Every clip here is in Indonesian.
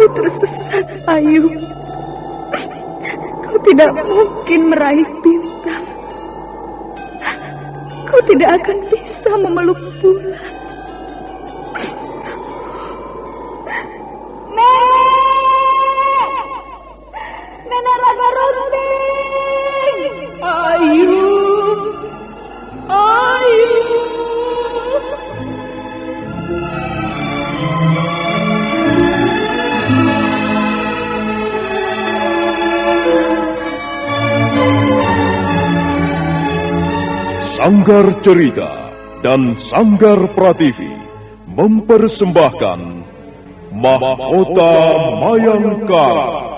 kau tersesat, Ayu. Kau tidak mungkin meraih bintang. Kau tidak akan bisa memeluk bulan. Nenek Raga Runting! Ayu! Ayu! Sanggar Cerita dan Sanggar Prativi mempersembahkan Mahkota Mayangkara.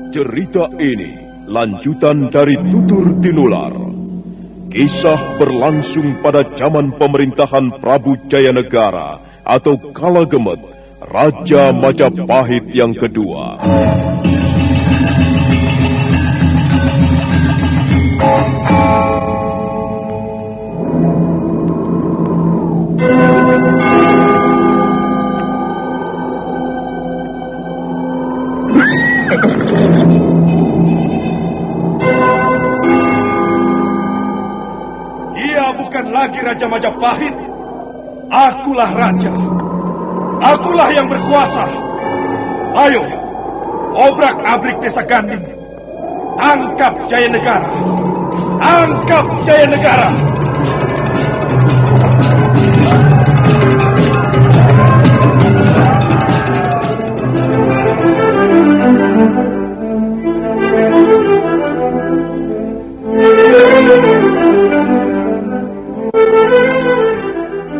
Cerita ini lanjutan dari Tutur Tinular. Kisah berlangsung pada zaman pemerintahan Prabu Jayanegara atau Kalagemet, Raja Majapahit yang kedua. Bukan lagi Raja Majapahit. Akulah raja. Akulah yang berkuasa. Ayo, obrak-abrik desa Ganding. Tangkap Jayanegara. Tangkap Jayanegara.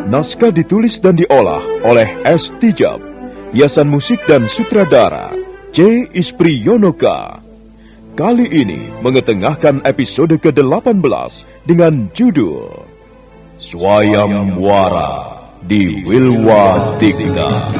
Naskah ditulis dan diolah oleh S. Tijab. Hiasan musik dan sutradara C. Ispriyonoka. Kali ini mengetengahkan episode ke-18 dengan judul Swayam Wara di Wilwadikta.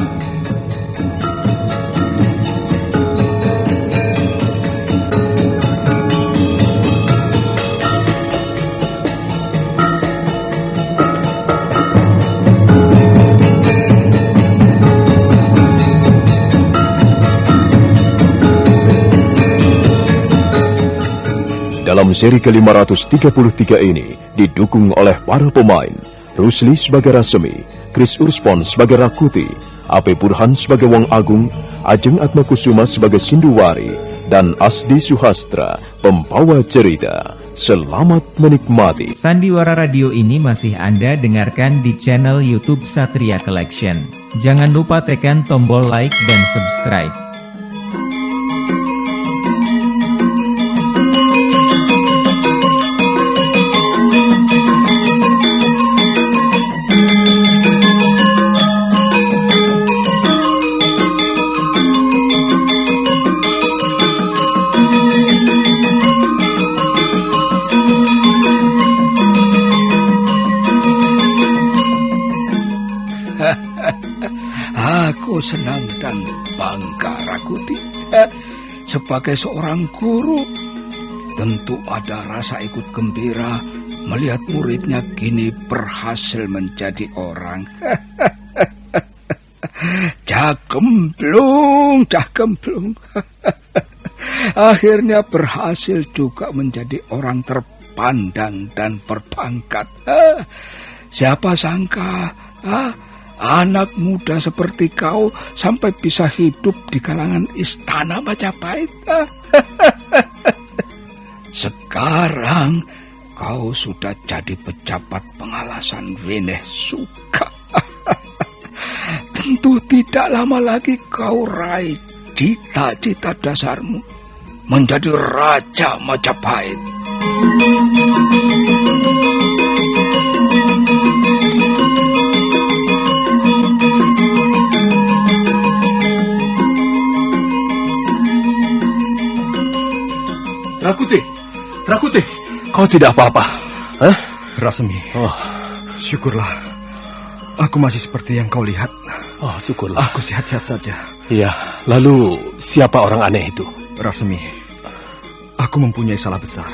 Dalam seri ke-533 ini didukung oleh para pemain Rusli sebagai Rasemi, Chris Urspon sebagai Rakuti, Ape Burhan sebagai Wong Agung, Ajeng Atmakusuma sebagai Sinduwari, dan Asdi Suhastra, pembawa cerita. Selamat menikmati. Sandiwara Radio ini masih Anda dengarkan di channel YouTube Satria Collection. Jangan lupa tekan tombol like dan subscribe. Aku senang dan bangga, Rakuti. Sebagai seorang guru, tentu ada rasa ikut gembira melihat muridnya kini berhasil menjadi orang. Jagemblung. Akhirnya berhasil juga menjadi orang terpandang dan berpangkat. Siapa sangka, anak muda seperti kau sampai bisa hidup di kalangan istana Majapahit. Sekarang kau sudah jadi pejabat pengalasan Wineh Suka. Tentu tidak lama lagi kau raih cita-cita dasarmu menjadi Raja Majapahit. Rakuti, kau tidak apa-apa? Rasmi. Oh, Syukurlah. Aku masih seperti yang kau lihat. syukurlah. Aku sehat-sehat saja. Iya, lalu siapa orang aneh itu? Rasmi, aku mempunyai salah besar.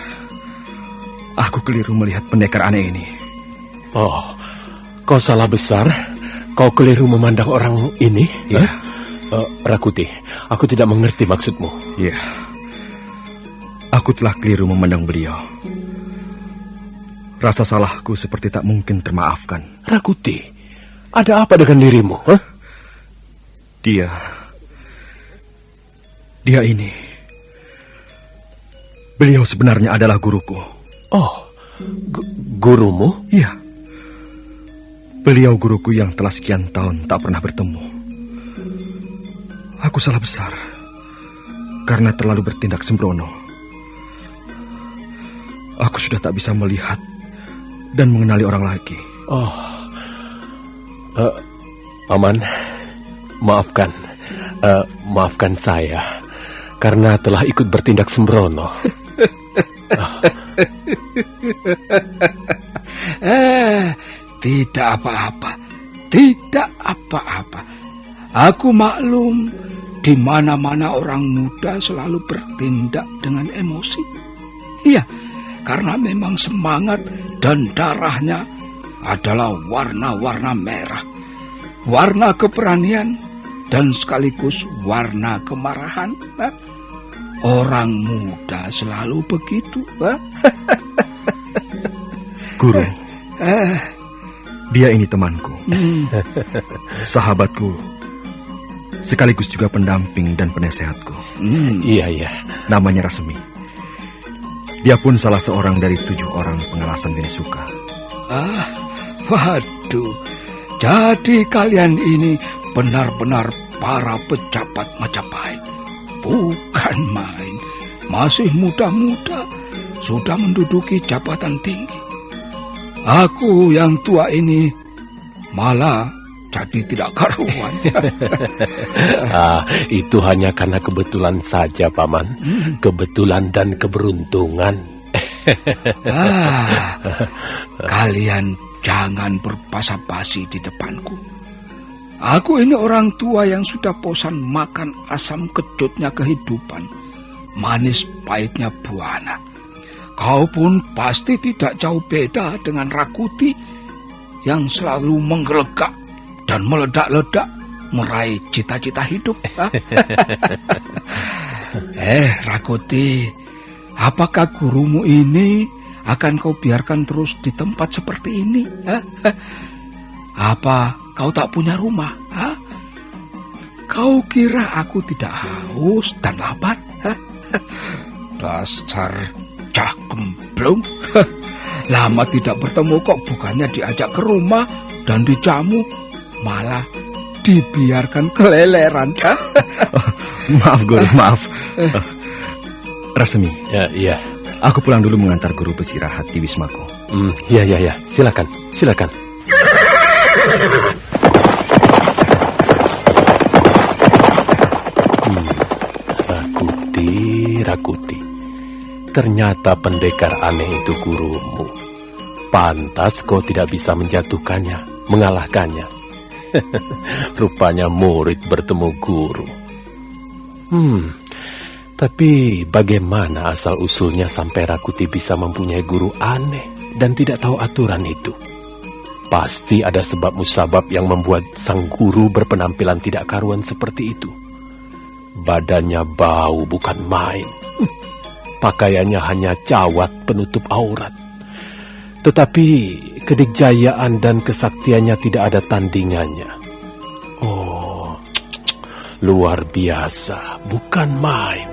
Aku keliru melihat pendekar aneh ini. Oh, kau salah besar. Kau keliru memandang orang ini? Iya. Rakuti, aku tidak mengerti maksudmu. Iya. Aku telah keliru memandang beliau. Rasa salahku seperti tak mungkin termaafkan. Rakuti, ada apa dengan dirimu? Dia ini. Beliau sebenarnya adalah guruku. Oh, gurumu? Iya. Beliau guruku yang telah sekian tahun tak pernah bertemu. Aku salah besar karena terlalu bertindak sembrono. Aku sudah tak bisa melihat dan mengenali orang lagi. Oh, Paman, maafkan. Maafkan saya karena telah ikut bertindak sembrono. Tidak apa-apa. Tidak apa-apa. Aku maklum di mana-mana orang muda selalu bertindak dengan emosi. Iya, karena memang semangat dan darahnya adalah warna-warna merah. Warna keberanian dan sekaligus warna kemarahan. Orang muda selalu begitu. Guru, dia ini temanku, sahabatku, sekaligus juga pendamping dan penasehatku. Iya. Namanya Rasmi. Dia pun salah seorang dari 7 orang pengelasan Beni Suka. Waduh, jadi kalian ini benar-benar para pejabat Majapahit. Bukan main, masih muda-muda, sudah menduduki jabatan tinggi. Aku yang tua ini malah jadi tidak karuan. Itu hanya karena kebetulan saja, Paman. Kebetulan dan keberuntungan. Kalian jangan berbasa-basi di depanku. Aku ini orang tua yang sudah bosan makan asam kejutnya kehidupan, manis pahitnya buana. Kau pun pasti tidak jauh beda dengan Rakuti yang selalu menggelegak dan meledak-ledak meraih cita-cita hidup. Rakuti, apakah gurumu ini akan kau biarkan terus di tempat seperti ini? Apa kau tak punya rumah? Kau kira aku tidak haus dan lapar? Dasar cah gemblong. Lama tidak bertemu kok bukannya diajak ke rumah dan dijamu, malah dibiarkan keleleran. Maaf guru, maaf. Rasmi. Iya. Aku pulang dulu mengantar guru beristirahat di wismaku. Iya. Silakan. Rakuti. Ternyata pendekar aneh itu gurumu. Pantas kau tidak bisa menjatuhkannya, mengalahkannya. Rupanya murid bertemu guru. Tapi bagaimana asal-usulnya sampai Rakuti bisa mempunyai guru aneh dan tidak tahu aturan itu? Pasti ada sebab musabab yang membuat sang guru berpenampilan tidak karuan seperti itu. Badannya bau bukan main. Pakaiannya hanya cawat penutup aurat. Tetapi kedikjayaan dan kesaktiannya tidak ada tandingannya. Oh, luar biasa, bukan main.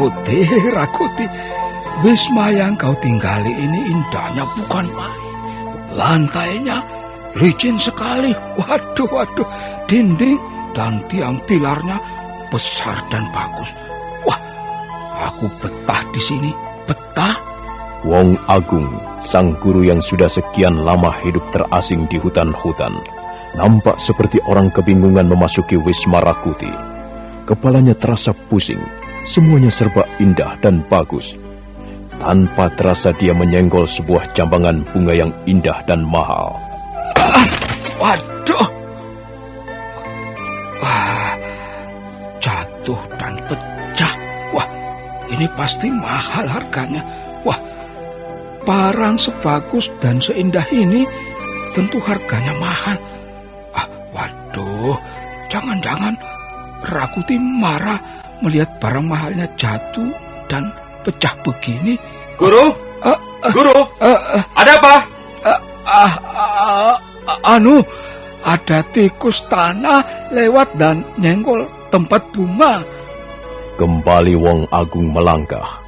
Rakuti, Rakuti, wisma yang kau tinggali ini indahnya bukan main. Lantainya licin sekali. Waduh, waduh, dinding dan tiang pilarnya besar dan bagus. Wah, aku betah di sini, betah. Wong Agung, sang guru yang sudah sekian lama hidup terasing di hutan-hutan, nampak seperti orang kebingungan memasuki wisma Rakuti. Kepalanya terasa pusing, semuanya serba indah dan bagus. Tanpa terasa dia menyenggol sebuah jambangan bunga yang indah dan mahal. Waduh. Wah, jatuh dan pecah. Wah, ini pasti mahal harganya. Wah, barang sebagus dan seindah ini tentu harganya mahal. Waduh, jangan-jangan Rakuti marah melihat barang mahalnya jatuh dan pecah begini. Guru? Guru? Ada apa? Ada tikus tanah lewat dan nyenggol tempat bunga. Kembali Wong Agung melangkah.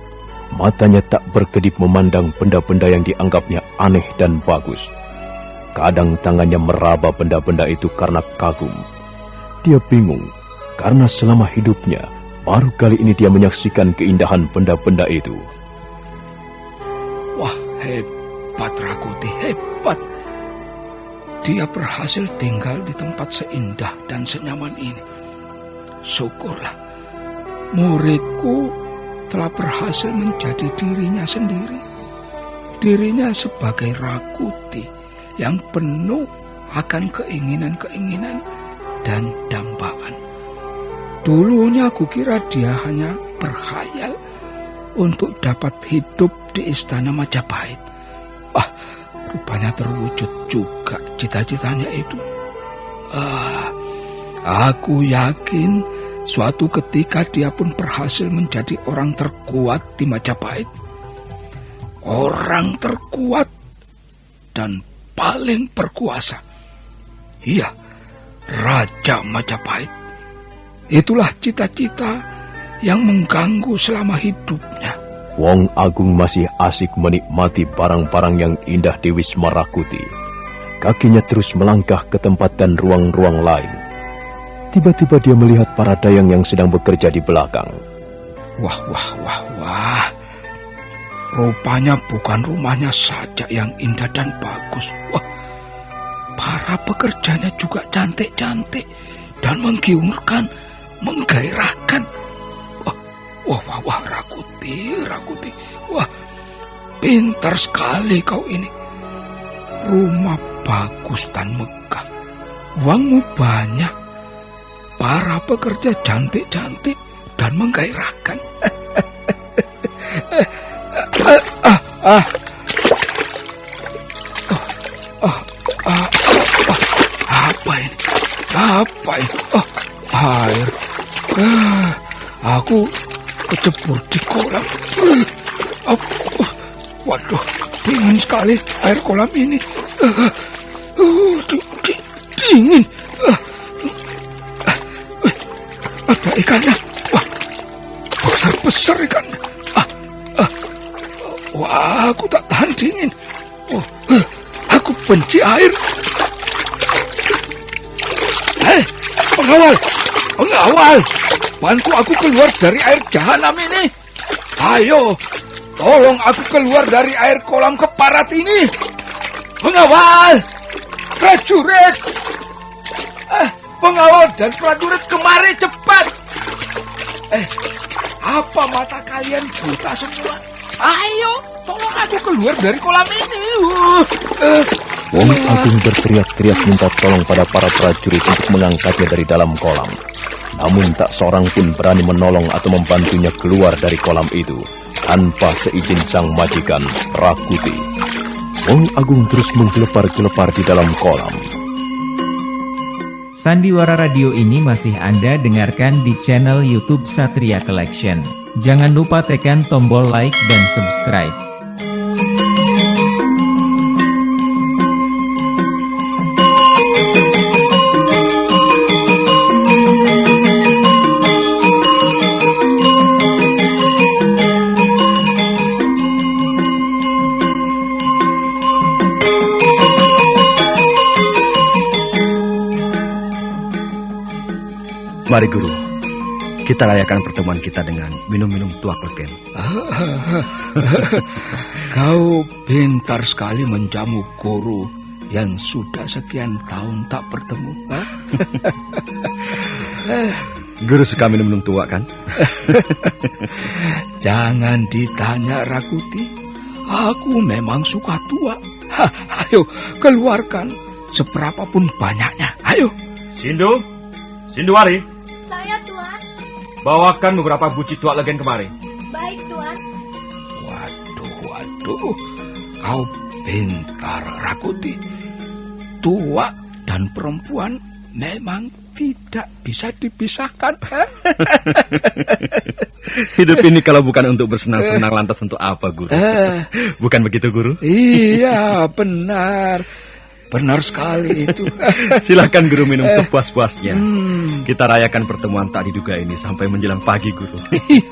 Matanya tak berkedip memandang benda-benda yang dianggapnya aneh dan bagus. Kadang tangannya meraba benda-benda itu karena kagum. Dia bingung, karena selama hidupnya, baru kali ini dia menyaksikan keindahan benda-benda itu. Wah, hebat Rakuti, hebat. Dia berhasil tinggal di tempat seindah dan senyaman ini. Syukurlah, muridku telah berhasil menjadi dirinya sendiri. Dirinya sebagai Rakuti yang penuh akan keinginan-keinginan dan dambaan. Dulunya kukira dia hanya berkhayal untuk dapat hidup di istana Majapahit. Rupanya terwujud juga cita-citanya itu. Aku yakin suatu ketika dia pun berhasil menjadi orang terkuat di Majapahit. Orang terkuat dan paling berkuasa. Iya, Raja Majapahit. Itulah cita-cita yang mengganggu selama hidupnya. Wong Agung masih asik menikmati barang-barang yang indah di Wisma Rakuti. Kakinya terus melangkah ke tempat dan ruang-ruang lain. Tiba-tiba dia melihat para dayang yang sedang bekerja di belakang. Wah. Rupanya bukan rumahnya saja yang indah dan bagus. Wah, para pekerjanya juga cantik-cantik dan menggiurkan, menggairahkan. Wah, Rakuti. Wah, pintar sekali kau ini. Rumah bagus dan megah. Uangmu banyak. Para pekerja cantik-cantik dan menggairahkan. Apa ini? Air. Aku kecebur di kolam. Waduh, dingin sekali air kolam ini. Dingin. Ada ikannya. Wah, besar ikannya. Wah, aku tak tahan dingin. Aku benci air. Pengawal, bantu aku keluar dari air jahanam ini. Ayo, tolong aku keluar dari air kolam keparat ini. Pengawal, prajurit. Pengawal dan prajurit kemari cepat. Apa mata kalian buta semua? Ayo, tolong aku keluar dari kolam ini. Wong Agung berteriak-teriak minta tolong pada para prajurit untuk mengangkatnya dari dalam kolam. Namun tak seorang pun berani menolong atau membantunya keluar dari kolam itu tanpa seizin sang majikan Rakuti. Wong Agung terus menggelepar-gelepar di dalam kolam. Sandiwara Radio ini masih Anda dengarkan di channel YouTube Satria Collection. Jangan lupa tekan tombol like dan subscribe. Mari Guru, kita rayakan pertemuan kita dengan minum-minum tuak legen. Kau pintar sekali menjamu guru yang sudah sekian tahun tak bertemu. Guru suka minum-minum tuak kan? Jangan ditanya, Rakuti. Aku memang suka tuak. Ayo, keluarkan seberapapun banyaknya. Ayo. Sinduari, Saya, Tuan. bawakan beberapa buci tuak legen kemari. Baik, Tuan. Waduh. Kau pintar, Rakuti. Tuak dan perempuan memang tidak bisa dipisahkan. Hidup ini kalau bukan untuk bersenang-senang lantas untuk apa, Guru? Bukan begitu, Guru? Iya, benar. Benar sekali itu. Silakan Guru minum sepuas-puasnya. Kita rayakan pertemuan tak diduga ini sampai menjelang pagi, Guru.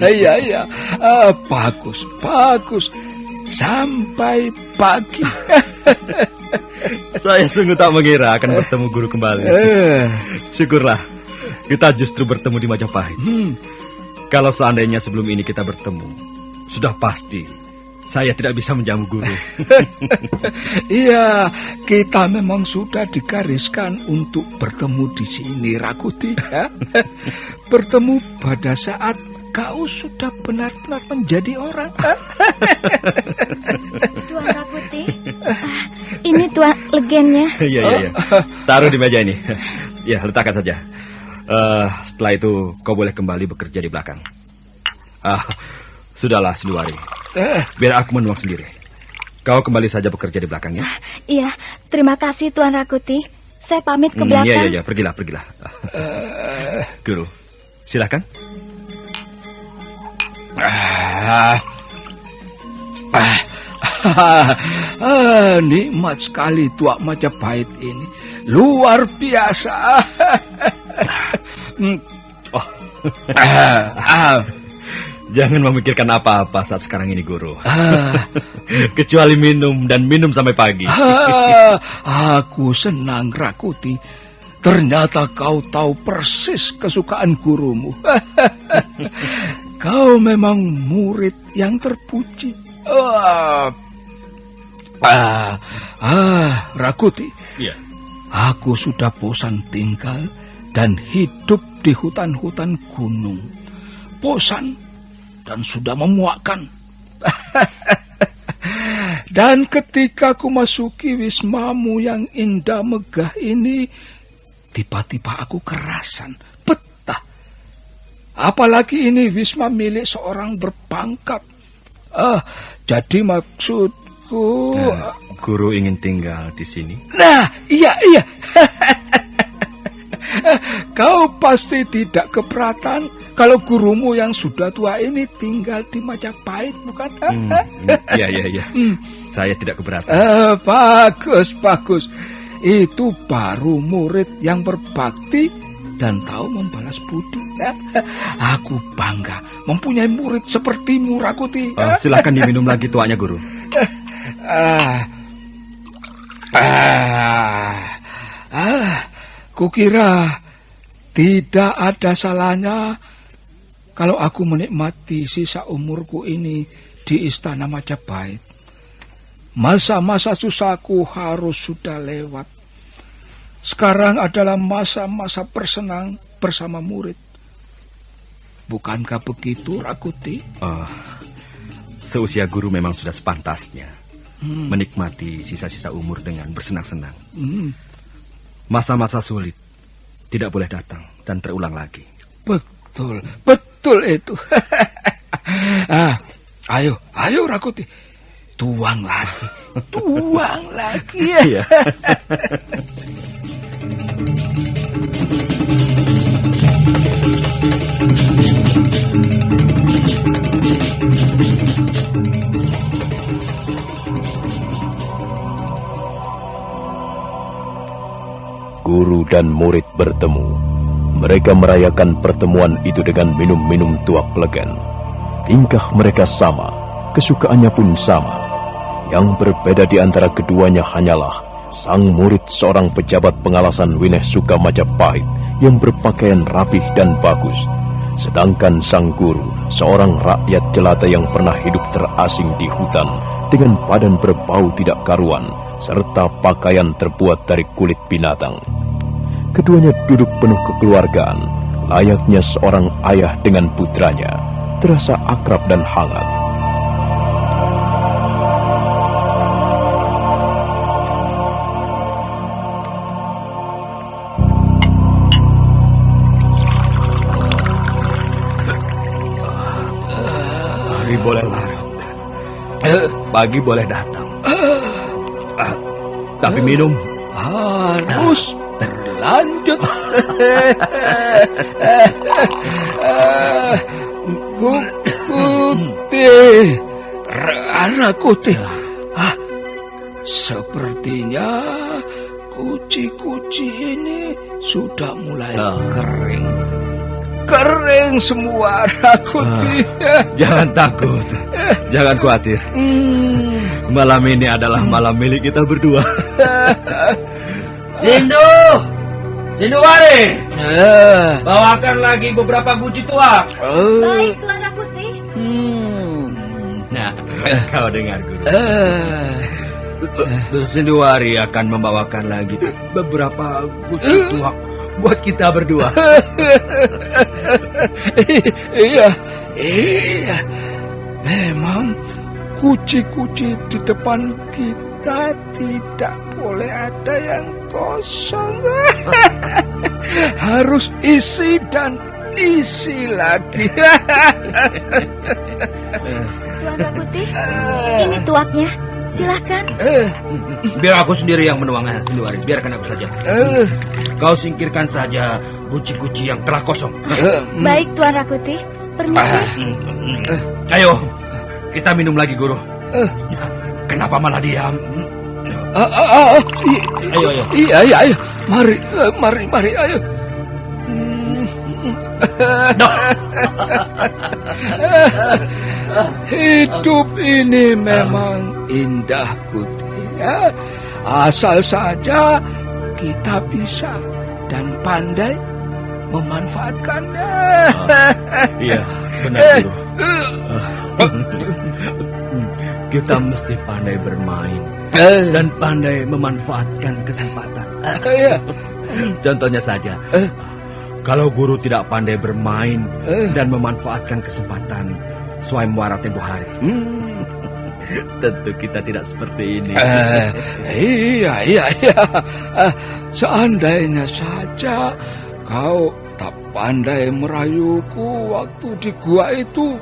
Iya. Bagus. Sampai pagi. Saya sungguh tak mengira akan bertemu Guru kembali. Syukurlah, kita justru bertemu di Majapahit. Kalau seandainya sebelum ini kita bertemu, sudah pasti saya tidak bisa menjamu Guru. Iya, kita memang sudah digariskan untuk bertemu di sini, Rakuti. Bertemu pada saat kau sudah benar-benar menjadi orang. Tuan Rakuti. Ini tuan legennya. Iya. Taruh di meja ini. Ya, letakkan saja. Setelah itu kau boleh kembali bekerja di belakang. Sudahlah, Sinduari. Biar aku menuang sendiri. Kau kembali saja bekerja di belakang ya. Iya, terima kasih Tuan Rakuti. Saya pamit ke belakang. Iya, pergilah. Guru, silakan. Nikmat sekali tuak Majapahit ini. Luar biasa. Jangan memikirkan apa-apa saat sekarang ini, Guru. Kecuali minum dan minum sampai pagi. Aku senang, Rakuti. Ternyata kau tahu persis kesukaan gurumu. Kau memang murid yang terpuji. Rakuti. Iya. Aku sudah bosan tinggal dan hidup di hutan-hutan gunung. Bosan dan sudah memuakkan. Dan ketika aku masuki wismamu yang indah megah ini, tiba-tiba aku kerasan, betah. Apalagi ini wisma milik seorang berpangkat. Jadi maksudku... Guru ingin tinggal di sini. Nah, iya. Kau pasti tidak keberatan kalau gurumu yang sudah tua ini tinggal di Majapahit, bukan? Iya. Saya tidak keberatan. Bagus. Itu baru murid yang berbakti dan tahu membalas budi. Aku bangga mempunyai murid sepertimu, Rakuti. Silakan diminum lagi tuaknya, Guru. Kukira tidak ada salahnya kalau aku menikmati sisa umurku ini di istana Majapahit. Masa-masa susahku harus sudah lewat. Sekarang adalah masa-masa bersenang bersama murid. Bukankah begitu, Rakuti? Seusia Guru memang sudah sepantasnya menikmati sisa-sisa umur dengan bersenang-senang. Masa-masa sulit tidak boleh datang dan terulang lagi. Betul itu. Ayo Rakuti, tuang lagi. Iya. Guru dan murid bertemu. Mereka merayakan pertemuan itu dengan minum-minum tuak legen. Tingkah mereka sama, kesukaannya pun sama. Yang berbeda di antara keduanya hanyalah sang murid seorang pejabat pengalasan Wineh Suka Majapahit yang berpakaian rapih dan bagus. Sedangkan sang guru, seorang rakyat jelata yang pernah hidup terasing di hutan dengan badan berbau tidak karuan, serta pakaian terbuat dari kulit binatang. Keduanya duduk penuh kekeluargaan, layaknya seorang ayah dengan putranya, terasa akrab dan hangat. Hari boleh larut, pagi boleh datang. Tapi minum Harus berlanjut. Kuti, Rakuti. Sepertinya kuci-kuci ini sudah mulai kering. Kering semua, Rakuti. Jangan takut, jangan khawatir. Malam ini adalah malam milik kita berdua. Sinduwari, bawakan lagi beberapa guci tua. Baik, Tuan Rakuti. Nah, kau dengar, Guru. Sinduwari akan membawakan lagi beberapa guci tua buat kita berdua. Iya. Memang kuci-kuci di depan kita tidak boleh ada yang kosong. Harus isi dan isi lagi. Tuan Rakuti, ini tuaknya. Silahkan. Biar aku sendiri yang menuangnya, Sinduwari. Biarkan aku saja. Kau singkirkan saja guci-guci yang telah kosong. Baik, Tuan Rakuti. Permisi. Ayo, kita minum lagi, Guru. Kenapa malah diam? Ayo. Iya. Mari, ayo. Hidup ini memang indah, Kuti. Ya. Asal saja kita bisa dan pandai memanfaatkannya. Iya, benar, Guru. Kita mesti pandai bermain dan pandai memanfaatkan kesempatan. Contohnya saja, kalau guru tidak pandai bermain dan memanfaatkan kesempatan swayamwara tempoh hari, tentu kita tidak seperti ini. Iya. Seandainya saja kau tak pandai merayuku waktu di gua itu,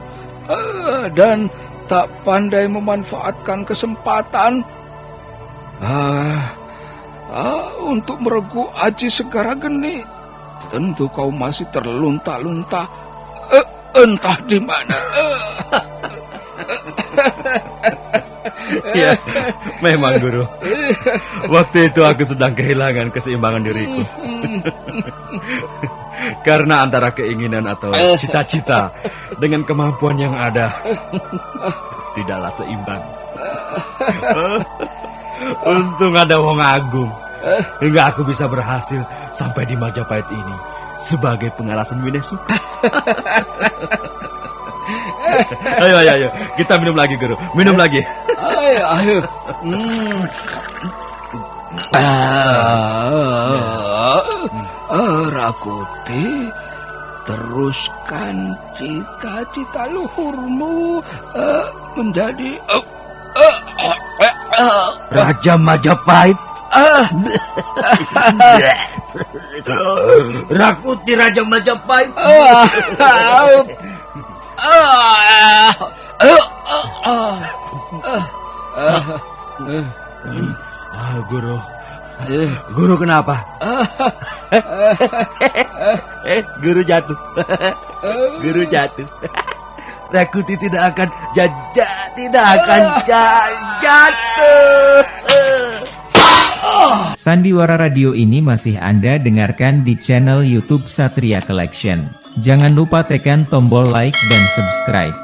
dan tak pandai memanfaatkan kesempatan untuk meregu Aji Segara Geni, tentu kau masih terlunta-lunta entah di mana. Ya, memang, Guru. Waktu itu aku sedang kehilangan keseimbangan diriku. Karena antara keinginan atau cita-cita dengan kemampuan yang ada tidaklah seimbang. Untung ada Wong Agung hingga aku bisa berhasil sampai di Majapahit ini sebagai pengalasan Winesuka. Ayo, kita minum lagi, Guru. Minum lagi. Ayo. Rakuti, teruskan cita-cita luhurmu menjadi Raja Majapahit. Rakuti Raja Majapahit. Guru. Guru kenapa? Guru jatuh. Guru jatuh. Rakuti tidak akan jatuh. Sandiwara Radio ini masih Anda dengarkan di channel YouTube Satria Collection. Jangan lupa tekan tombol like dan subscribe.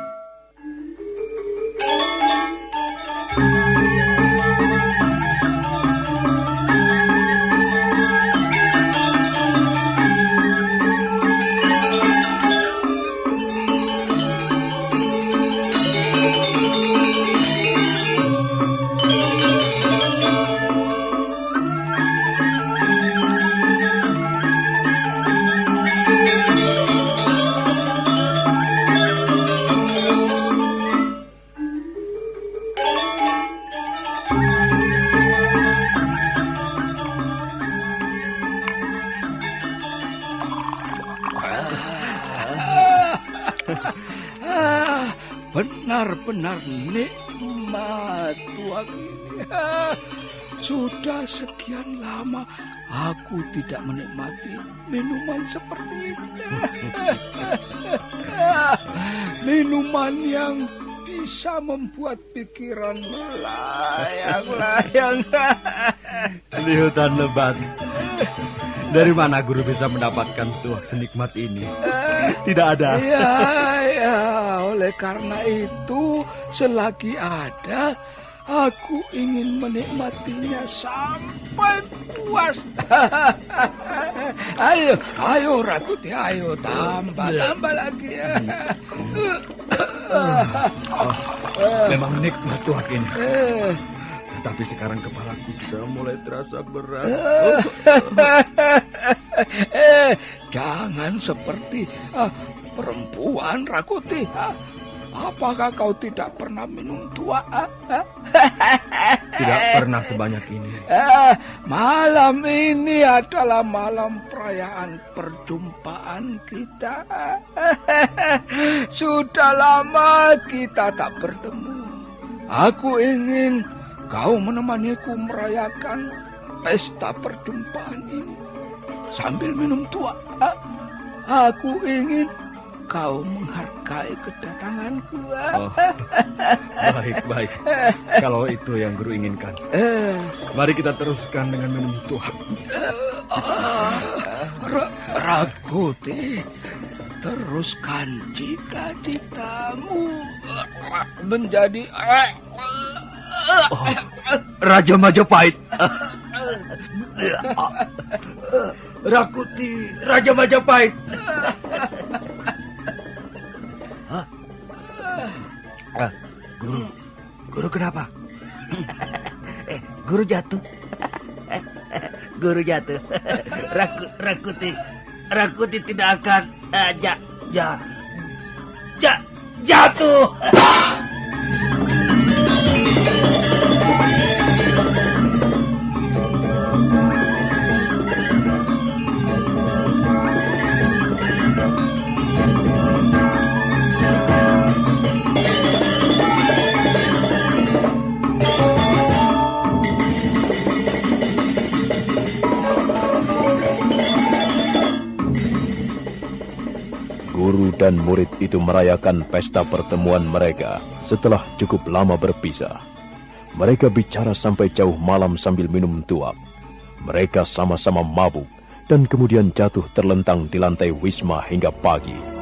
benar-benar nikmat tuak ini. Sudah sekian lama aku tidak menikmati minuman seperti ini. Minuman yang bisa membuat pikiran melayang-layang. Di hutan lebat. Dari mana guru bisa mendapatkan tuak senikmat ini? Tidak ada. Ya, oleh karena itu selagi ada, aku ingin menikmatinya sampai puas. Ayo Rakuti, ayo tambah lagi ya. Memang nikmat tuak ini. Tapi sekarang kepalaku sudah mulai terasa berat. Jangan seperti perempuan Rakuti. Apakah kau tidak pernah minum tua? Tidak pernah sebanyak ini. Malam ini adalah malam perayaan perjumpaan kita. Sudah lama kita tak bertemu. Aku ingin kau menemaniku merayakan pesta perjumpaan ini sambil minum tua. Aku ingin kau menghargai kedatanganku. Baik. Kalau itu yang guru inginkan, mari kita teruskan dengan minum tuak. Rakuti, teruskan cita-citamu menjadi Raja Majapahit. Rakuti, Raja Majapahit. Guru kenapa? Guru jatuh. Guru jatuh. Rakuti tidak akan jatuh. Guru dan murid itu merayakan pesta pertemuan mereka setelah cukup lama berpisah. Mereka bicara sampai jauh malam sambil minum tuak. Mereka sama-sama mabuk dan kemudian jatuh terlentang di lantai wisma hingga pagi.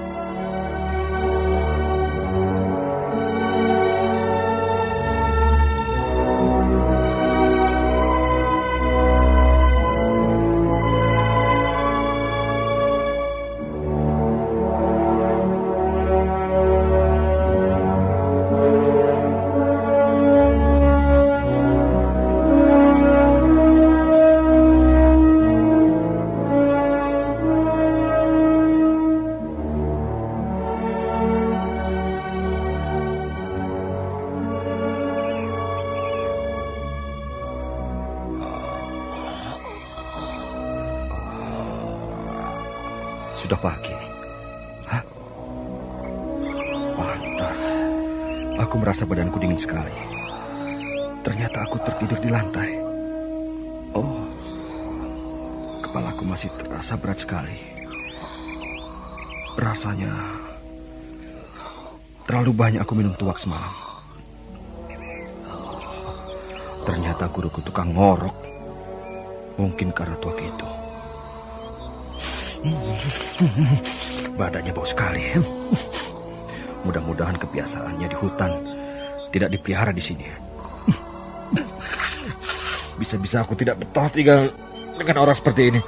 Sudah pagi. Hah? Pantas. Aku merasa badanku dingin sekali. Ternyata aku tertidur di lantai. Oh, kepalaku masih terasa berat sekali. Rasanya terlalu banyak aku minum tuak semalam. Ternyata guruku tukang ngorok. Mungkin karena tuak itu. Badannya bau sekali. Mudah-mudahan kebiasaannya di hutan tidak dipelihara di sini. Bisa-bisa aku tidak betah tinggal dengan orang seperti ini.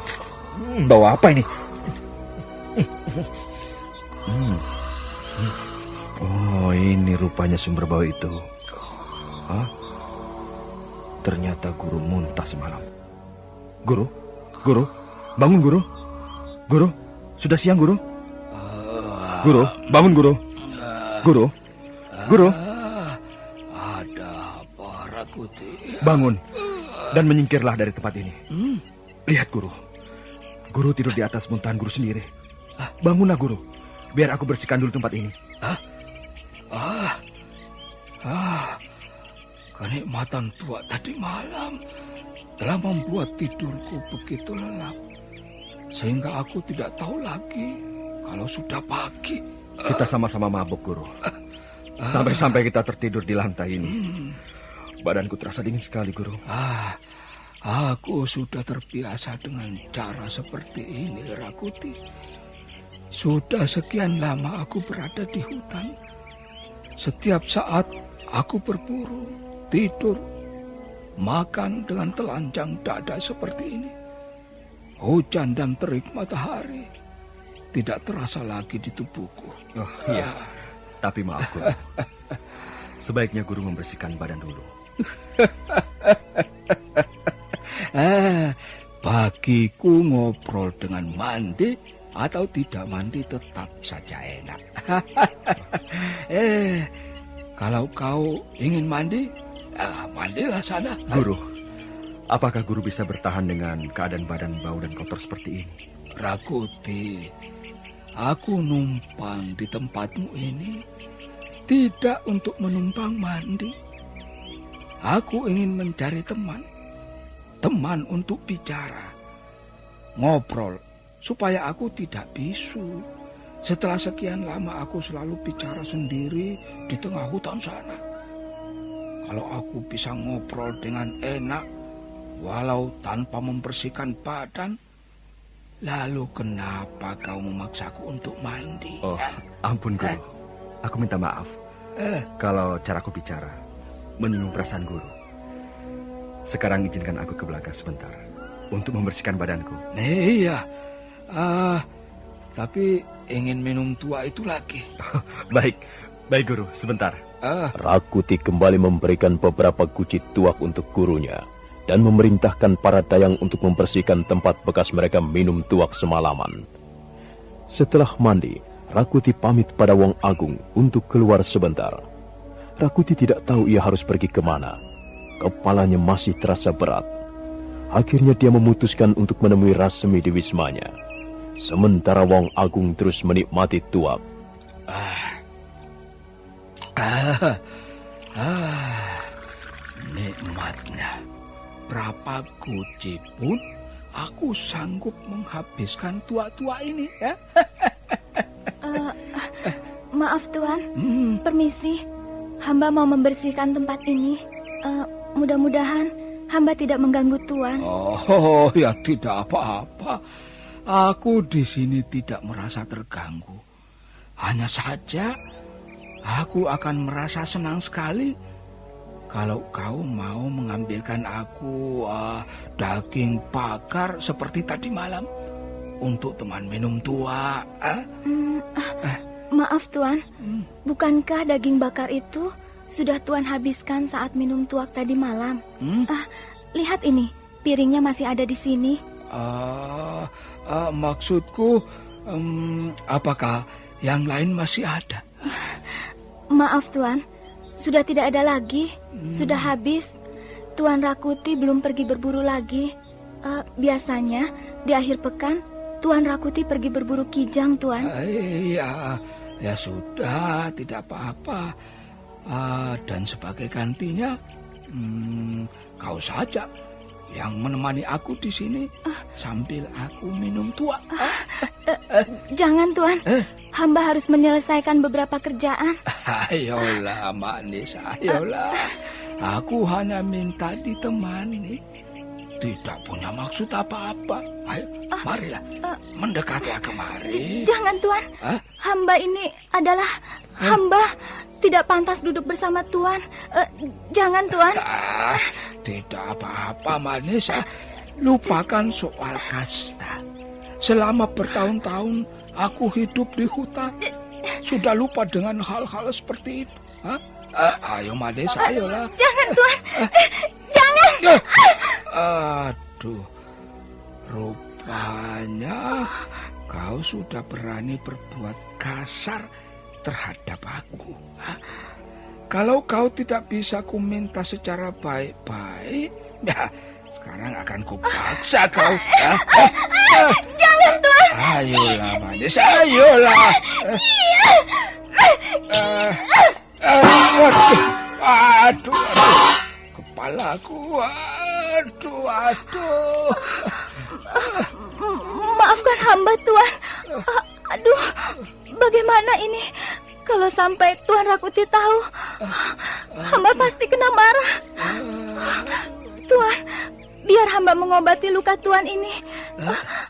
Bawa apa ini? Oh, ini rupanya sumber bau itu. Hah? Ternyata guru muntah semalam. Guru, bangun guru. Guru, sudah siang guru. Guru, bangun guru. Guru. Ada apa Rakuti? Bangun dan menyingkirlah dari tempat ini. Lihat guru. Guru tidur di atas muntahan guru sendiri. Bangunlah guru. Biar aku bersihkan dulu tempat ini. Kenikmatan tua tadi malam telah membuat tidurku begitu lelap, sehingga aku tidak tahu lagi kalau sudah pagi. Kita sama-sama mabuk, Guru. Sampai-sampai kita tertidur di lantai ini. Badanku terasa dingin sekali, Guru. Aku sudah terbiasa dengan cara seperti ini, Rakuti. Sudah sekian lama aku berada di hutan. Setiap saat aku berburu, tidur, makan dengan telanjang dada seperti ini. Hujan dan terik matahari tidak terasa lagi di tubuhku. Oh iya, tapi maaf, Guru. Sebaiknya Guru membersihkan badan dulu. Bagiku ngobrol dengan mandi atau tidak mandi tetap saja enak. Kalau kau ingin mandi, mandilah sana. Guru, apakah Guru bisa bertahan dengan keadaan badan bau dan kotor seperti ini? Rakuti, aku numpang di tempatmu ini tidak untuk menumpang mandi. Aku ingin mencari teman untuk bicara, ngobrol, supaya aku tidak bisu. Setelah sekian lama aku selalu bicara sendiri di tengah hutan sana. Kalau aku bisa ngobrol dengan enak, walau tanpa membersihkan badan, lalu kenapa kau memaksaku untuk mandi? Oh, ampun, Guru. Aku minta maaf. Kalau caraku bicara menyinggung perasaan Guru. Sekarang izinkan aku ke belakang sebentar untuk membersihkan badanku. Iya, tapi ingin minum tua itu lagi. Baik Guru, sebentar. Rakuti kembali memberikan beberapa guci tuak untuk gurunya dan memerintahkan para dayang untuk membersihkan tempat bekas mereka minum tuak semalaman. Setelah mandi, Rakuti pamit pada Wong Agung untuk keluar sebentar. Rakuti tidak tahu ia harus pergi kemana. Kepalanya masih terasa berat. Akhirnya dia memutuskan untuk menemui Rasemi di wismanya. Sementara Wong Agung terus menikmati tuak. Nikmatnya. Berapa guci pun aku sanggup menghabiskan tua-tua ini, ya. Maaf Tuan, permisi. Hamba mau membersihkan tempat ini. Mudah-mudahan hamba tidak mengganggu Tuan. Oh, ya tidak apa-apa. Aku di sini tidak merasa terganggu. Hanya saja aku akan merasa senang sekali kalau kau mau mengambilkan aku daging bakar seperti tadi malam untuk teman minum tua. Maaf Tuan, bukankah daging bakar itu sudah Tuan habiskan saat minum tuak tadi malam? Lihat ini, piringnya masih ada di sini. Maksudku, apakah yang lain masih ada? Maaf Tuan, sudah tidak ada lagi, sudah habis. Tuan Rakuti belum pergi berburu lagi. Biasanya di akhir pekan Tuan Rakuti pergi berburu kijang, Tuan. Ya sudah, tidak apa-apa. Dan sebagai gantinya, kau saja yang menemani aku di sini sambil aku minum tua. Jangan, Tuan. Hamba harus menyelesaikan beberapa kerjaan. Ayolah, manis, ayolah. Aku hanya minta ditemani. Tidak punya maksud apa-apa. Ayo, marilah. Mendekati kemari. Jangan, Tuan. Hamba ini adalah hamba. Tidak pantas duduk bersama Tuan. Jangan, Tuan. Tidak apa-apa, manis. Lupakan soal kasta. Selama bertahun-tahun aku hidup di hutan. Sudah lupa dengan hal-hal seperti itu. Ayo, manis, ayolah. Jangan, Tuan. Jangan. Aduh, rupanya kau sudah berani berbuat kasar terhadap aku. Kalau kau tidak bisa kuminta secara baik-baik, ya sekarang akan kupaksa kau. Jangan, Tuan. Ayolah, manis, ayolah. Aduh. hamba, Tuan. Aduh, bagaimana ini? Kalau sampai Tuan Rakuti tahu, hamba pasti kena marah. Tuan, biar hamba mengobati luka Tuan ini.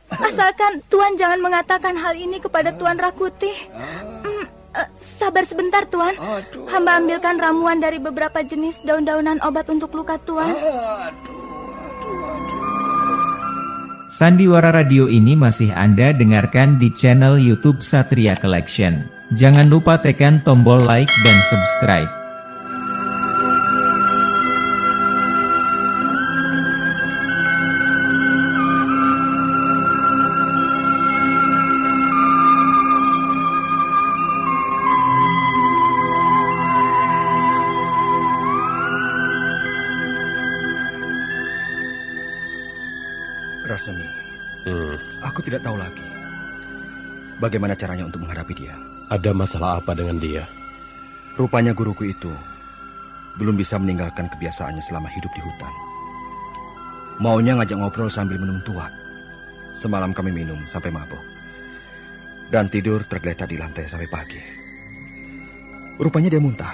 Asalkan Tuan jangan mengatakan hal ini kepada Tuan Rakuti. Sabar sebentar, Tuan. Hamba ambilkan ramuan dari beberapa jenis daun-daunan obat untuk luka Tuan. Sandiwara Radio ini masih Anda dengarkan di channel YouTube Satria Collection. Jangan lupa tekan tombol like dan subscribe. Rasemi, aku tidak tahu lagi bagaimana caranya untuk menghadapi dia. Ada masalah apa dengan dia? Rupanya guruku itu belum bisa meninggalkan kebiasaannya selama hidup di hutan. Maunya ngajak ngobrol sambil minum tuak. Semalam kami minum sampai mabuk dan tidur tergeletak di lantai sampai pagi. Rupanya dia muntah.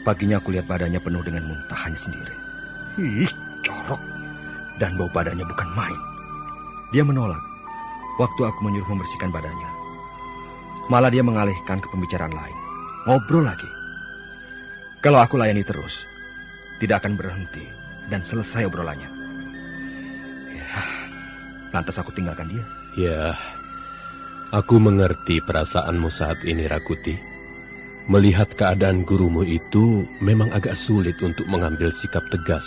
Paginya aku lihat badannya penuh dengan muntahannya sendiri. Ih, corok. Dan bau badannya bukan main. Dia menolak waktu aku menyuruh membersihkan badannya. Malah dia mengalihkan ke pembicaraan lain. Ngobrol lagi. Kalau aku layani terus, tidak akan berhenti dan selesai obrolannya. Ya, lantas aku tinggalkan dia. Ya, aku mengerti perasaanmu saat ini, Rakuti. Melihat keadaan gurumu itu memang agak sulit untuk mengambil sikap tegas.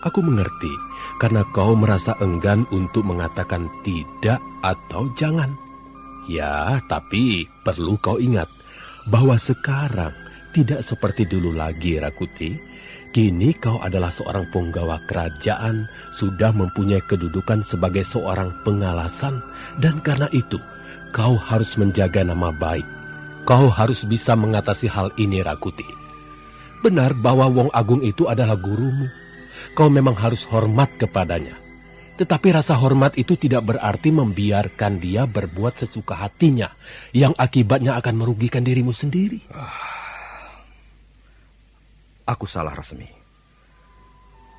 Aku mengerti karena kau merasa enggan untuk mengatakan tidak atau jangan. Ya, tapi perlu kau ingat bahwa sekarang tidak seperti dulu lagi, Rakuti. Kini kau adalah seorang punggawa kerajaan, sudah mempunyai kedudukan sebagai seorang pengalasan, dan karena itu kau harus menjaga nama baik. Kau harus bisa mengatasi hal ini, Rakuti. Benar bahwa Wong Agung itu adalah gurumu. Kau memang harus hormat kepadanya. Tetapi rasa hormat itu tidak berarti membiarkan dia berbuat sesuka hatinya, yang akibatnya akan merugikan dirimu sendiri. Aku salah, Rasmi.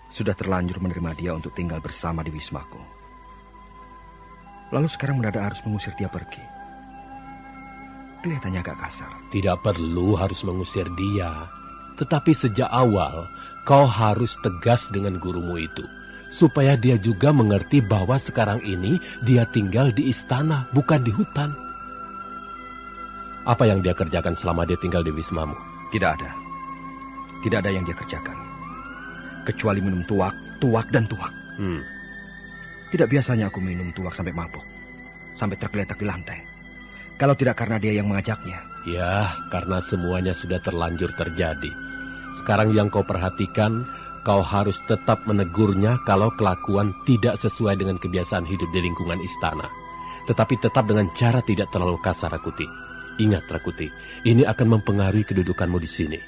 Sudah terlanjur menerima dia untuk tinggal bersama di wismaku. Lalu sekarang mendadak harus mengusir dia pergi. Kelihatannya agak kasar. Tidak perlu harus mengusir dia. Tetapi sejak awal, kau harus tegas dengan gurumu itu. Supaya dia juga mengerti bahwa sekarang ini dia tinggal di istana, bukan di hutan. Apa yang dia kerjakan selama dia tinggal di wismamu? Tidak ada. Tidak ada yang dia kerjakan. Kecuali minum tuak, tuak, dan tuak. Tidak biasanya aku minum tuak sampai mabuk. Sampai tergeletak di lantai. Kalau tidak karena dia yang mengajaknya. Ya, karena semuanya sudah terlanjur terjadi. Sekarang yang kau perhatikan, kau harus tetap menegurnya kalau kelakuan tidak sesuai dengan kebiasaan hidup di lingkungan istana. Tetapi tetap dengan cara tidak terlalu kasar, Rakuti. Ingat, Rakuti, ini akan mempengaruhi kedudukanmu di sini.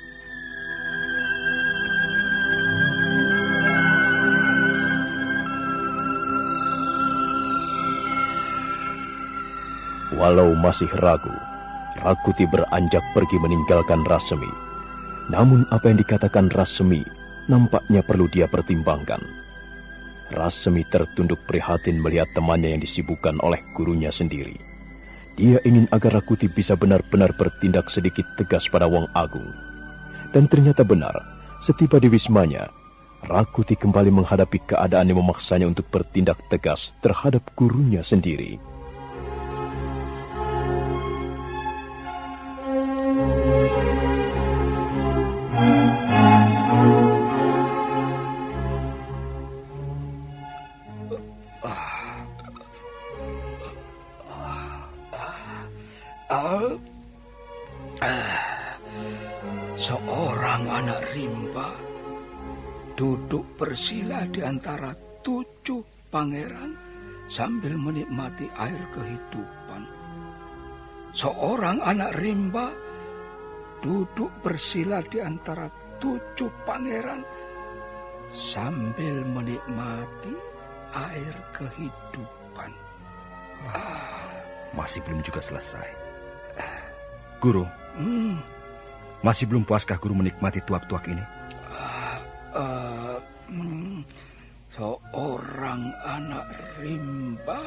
Walau masih ragu, Rakuti beranjak pergi meninggalkan Rasemi. Namun apa yang dikatakan Rasemi nampaknya perlu dia pertimbangkan. Rasemi tertunduk prihatin melihat temannya yang disibukkan oleh gurunya sendiri. Dia ingin agar Rakuti bisa benar-benar bertindak sedikit tegas pada Wong Agung. Dan ternyata benar, setiba di wismanya, Rakuti kembali menghadapi keadaan yang memaksanya untuk bertindak tegas terhadap gurunya sendiri. Seorang anak rimba duduk bersila di antara 7 pangeran sambil menikmati air kehidupan. Seorang anak rimba duduk bersila di antara 7 pangeran sambil menikmati air kehidupan. masih belum juga selesai. Guru, masih belum puaskah guru menikmati tuak-tuak ini? Seorang anak rimba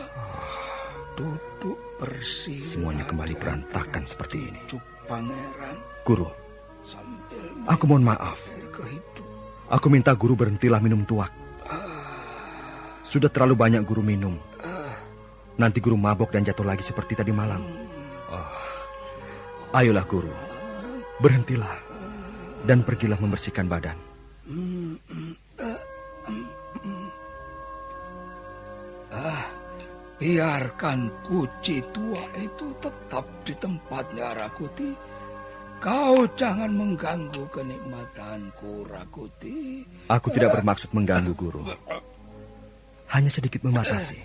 duduk bersih. Semuanya kembali berantakan seperti ini. Pangeran Guru, sambil aku mohon maaf. kehidupan. Aku minta guru berhentilah minum tuak. Sudah terlalu banyak guru minum. Nanti guru mabok dan jatuh lagi seperti tadi malam. Ayolah guru, berhentilah dan pergilah membersihkan badan. Biarkan kuci tua itu tetap di tempatnya, Rakuti. Kau jangan mengganggu kenikmatanku, Rakuti. Aku tidak bermaksud mengganggu guru. Hanya sedikit membatasi.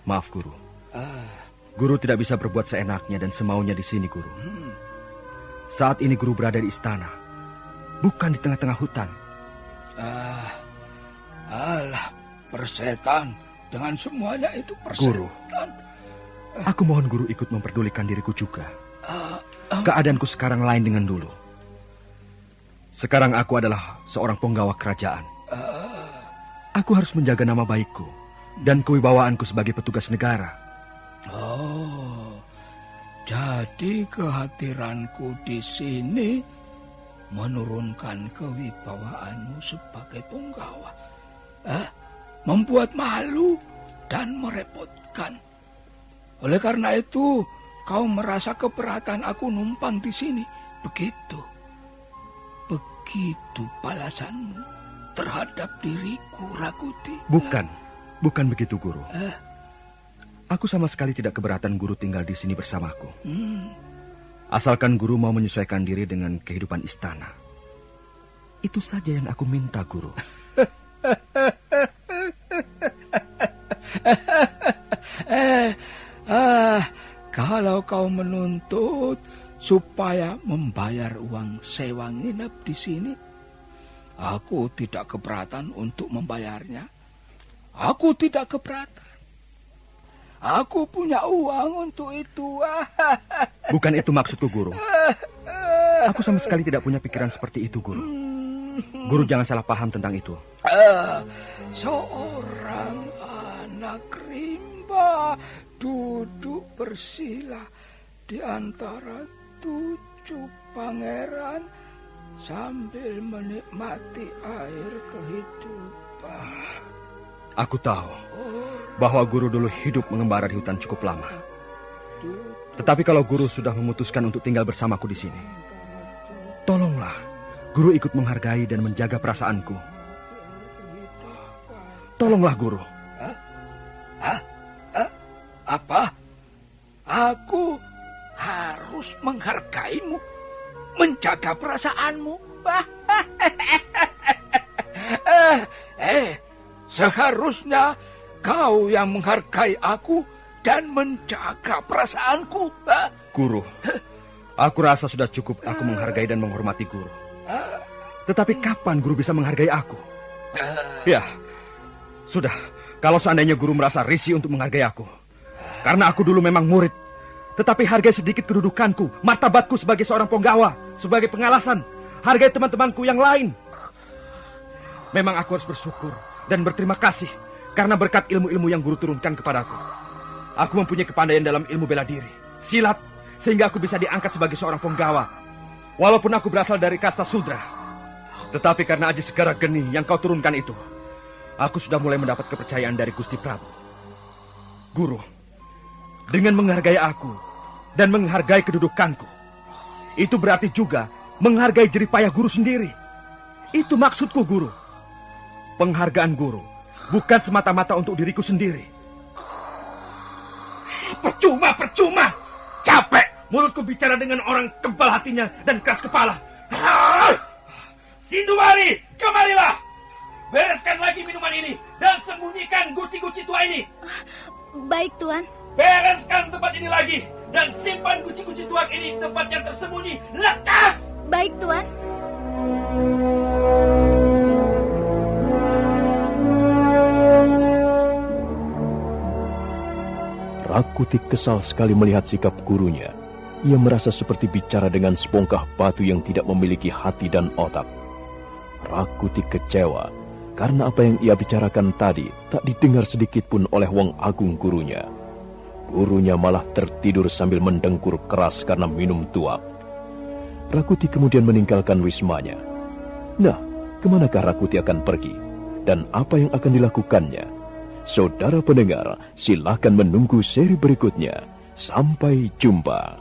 Maaf guru. Guru tidak bisa berbuat seenaknya dan semaunya di sini, guru. Saat ini guru berada di istana, bukan di tengah-tengah hutan. Alah, persetan. Dengan semuanya itu persetan. Guru, aku mohon guru ikut memperdulikan diriku juga. Keadaanku sekarang lain dengan dulu. Sekarang aku adalah seorang penggawa kerajaan. Aku harus menjaga nama baikku dan kewibawaanku sebagai petugas negara. Oh, jadi kehadiranku di sini menurunkan kewibawaanmu sebagai penggawa. Membuat malu dan merepotkan. Oleh karena itu, kau merasa keberatan aku numpang di sini. Begitu balasanmu terhadap diriku, Rakuti. Bukan begitu, guru. Aku sama sekali tidak keberatan guru tinggal di sini bersamaku. Asalkan guru mau menyesuaikan diri dengan kehidupan istana. Itu saja yang aku minta, guru. Kalau kau menuntut supaya membayar uang sewa nginep di sini, aku tidak keberatan untuk membayarnya. Aku tidak keberatan. Aku punya uang untuk itu. Bukan itu maksudku, guru. Aku sama sekali tidak punya pikiran seperti itu, guru. Guru jangan salah paham tentang itu. Seorang anak rimba duduk bersila di antara 7 pangeran sambil menikmati air kehidupan. Aku tahu bahwa guru dulu hidup mengembara di hutan cukup lama. Tetapi kalau guru sudah memutuskan untuk tinggal bersamaku di sini, tolonglah guru ikut menghargai dan menjaga perasaanku. Tolonglah guru. Apa? Aku harus menghargaimu, menjaga perasaanmu. Seharusnya kau yang menghargai aku dan menjaga perasaanku. Guru, aku rasa sudah cukup aku menghargai dan menghormati guru. Tetapi kapan guru bisa menghargai aku? Ya, sudah. Kalau seandainya guru merasa risih untuk menghargai aku, karena aku dulu memang murid, tetapi hargai sedikit kedudukanku, martabatku sebagai seorang penggawa, sebagai pengalasan, hargai teman-temanku yang lain. Memang aku harus bersyukur dan berterima kasih karena berkat ilmu-ilmu yang guru turunkan kepadaku. Aku mempunyai kepandaian dalam ilmu bela diri, silat, sehingga aku bisa diangkat sebagai seorang penggawa. Walaupun aku berasal dari kasta sudra, tetapi karena aji segara geni yang kau turunkan itu, aku sudah mulai mendapat kepercayaan dari Gusti Prabu. Guru, dengan menghargai aku dan menghargai kedudukanku, itu berarti juga menghargai jeripayah guru sendiri. Itu maksudku, guru. Penghargaan guru bukan semata-mata untuk diriku sendiri. Percuma. Capek mulutku bicara dengan orang kebal hatinya dan keras kepala. Sindumari, kemarilah. Bereskan lagi minuman ini dan sembunyikan guci-guci tua ini. Baik, Tuan. Bereskan tempat ini lagi dan simpan guci-guci tua ini di tempat yang tersembunyi. Lekas! Baik, Tuan. Rakuti kesal sekali melihat sikap gurunya. Ia merasa seperti bicara dengan sebongkah batu yang tidak memiliki hati dan otak. Rakuti kecewa karena apa yang ia bicarakan tadi tak didengar sedikit pun oleh Wong Agung gurunya. Gurunya malah tertidur sambil mendengkur keras karena minum tuak. Rakuti kemudian meninggalkan wismanya. Nah, kemanakah Rakuti akan pergi? Dan apa yang akan dilakukannya? Saudara pendengar, silakan menunggu seri berikutnya. Sampai jumpa.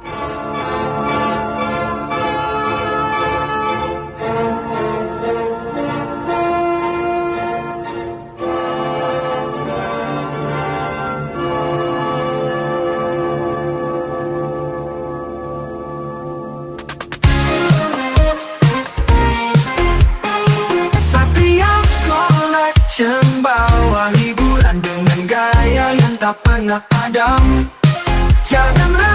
Satria Collection bawa hiburan dengan gaya yang tak pernah padam. Jangan